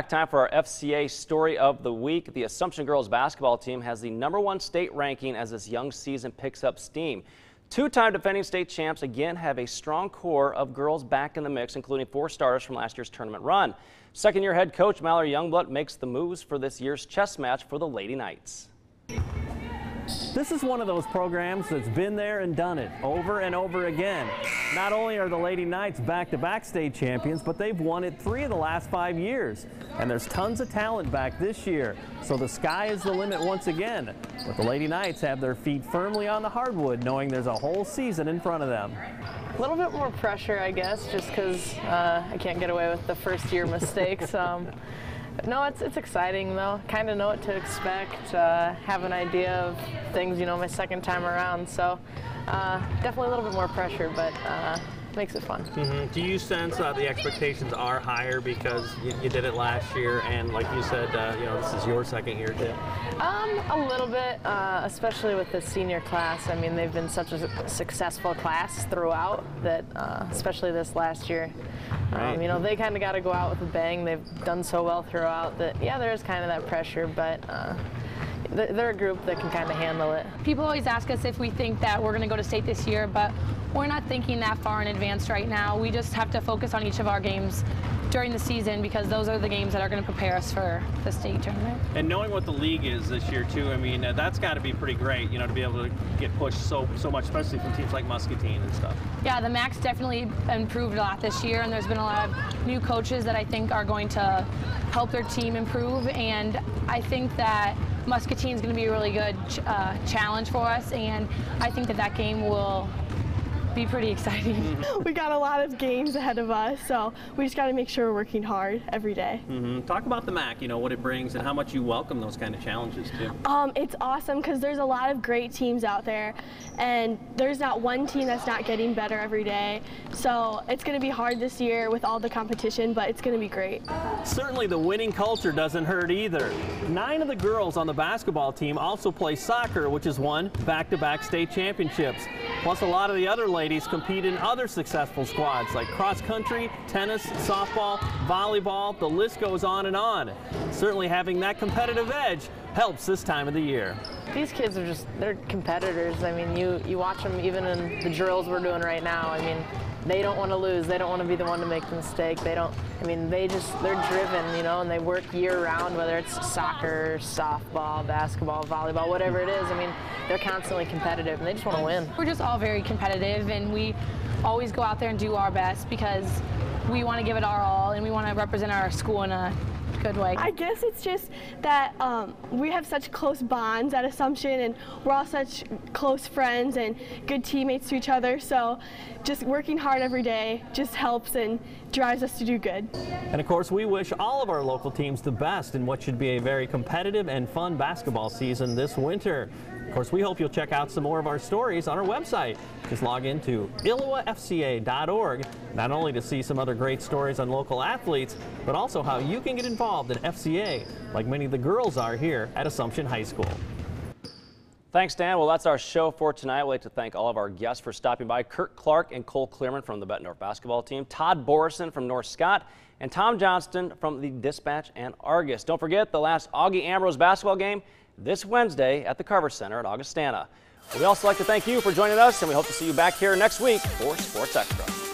Time for our FCA story of the week. The Assumption girls basketball team has the #1 state ranking as this young season picks up steam. Two-time defending state champs again have a strong core of girls back in the mix, including 4 starters from last year's tournament run. Second-year head coach Mallory Youngblood makes the moves for this year's chess match for the Lady Knights. This is one of those programs that's been there and done it over and over again. Not only are the Lady Knights back-to-back state champions, but they've won it 3 of the last 5 years. And there's tons of talent back this year, so the sky is the limit once again. But the Lady Knights have their feet firmly on the hardwood, knowing there's a whole season in front of them. A little bit more pressure, I guess, just because I can't get away with the first-year mistakes. No, it's exciting though. Kind of know what to expect, have an idea of things, you know, my second time around. So definitely a little bit more pressure, but makes it fun. Do you sense the expectations are higher because you did it last year, and like you said, you know, this is your second year too? A little bit, especially with the senior class. I mean, they've been such a successful class throughout that, especially this last year. Right. You know, they kind of got to go out with a bang. They've done so well throughout that, yeah, there is kind of that pressure, but they're a group that can kind of handle it. People always ask us if we think that we're going to go to state this year, but we're not thinking that far in advance right now. We just have to focus on each of our games during the season because those are the games that are going to prepare us for the state tournament. And knowing what the league is this year too, I mean, that's got to be pretty great, you know, to be able to get pushed so much, especially from teams like Muscatine and stuff. Yeah, the MAC's definitely improved a lot this year, and there's been a lot of new coaches that I think are going to help their team improve, and I think that Muscatine is going to be a really good challenge for us, and I think that game will be pretty exciting. We got a lot of games ahead of us, so we just got to make sure we're working hard every day. Talk about the MAC, you know, what it brings and how much you welcome those kind of challenges too. It's awesome because there's a lot of great teams out there, and there's not one team that's not getting better every day. So it's going to be hard this year with all the competition, but it's going to be great. Certainly the winning culture doesn't hurt either. 9 of the girls on the basketball team also play soccer, which has won back-to-back state championships. Plus a lot of the other ladies compete in other successful squads like cross country, tennis, softball, volleyball, the list goes on and on. Certainly having that competitive edge helps this time of the year. These kids are they're competitors. I mean, you watch them even in the drills we're doing right now. I mean, they don't want to lose. They don't want to be the one to make the mistake. They're driven, you know, and they work year round, whether it's soccer, softball, basketball, volleyball, whatever it is. I mean, they're constantly competitive and they just want to win. We're just all very competitive, and we always go out there and do our best because we want to give it our all and we want to represent our school in a good way. I guess it's just that we have such close bonds at Assumption, and we're all such close friends and good teammates to each other, so just working hard every day just helps and drives us to do good. And of course, we wish all of our local teams the best in what should be a very competitive and fun basketball season this winter. Of course, we hope you'll check out some more of our stories on our website. Just log into iloafca.org, not only to see some other great stories on local athletes, but also how you can get involved in FCA, like many of the girls are here at Assumption High School. Thanks, Dan. Well, that's our show for tonight. We'd like to thank all of our guests for stopping by. Kurt Clark and Cole Clearman from the Bettendorf basketball team, Todd Borison from North Scott, and Tom Johnston from the Dispatch and Argus. Don't forget the last Augie Ambrose basketball game this Wednesday at the Carver Center at Augustana. We also like to thank you for joining us, and we hope to see you back here next week for Sports Extra.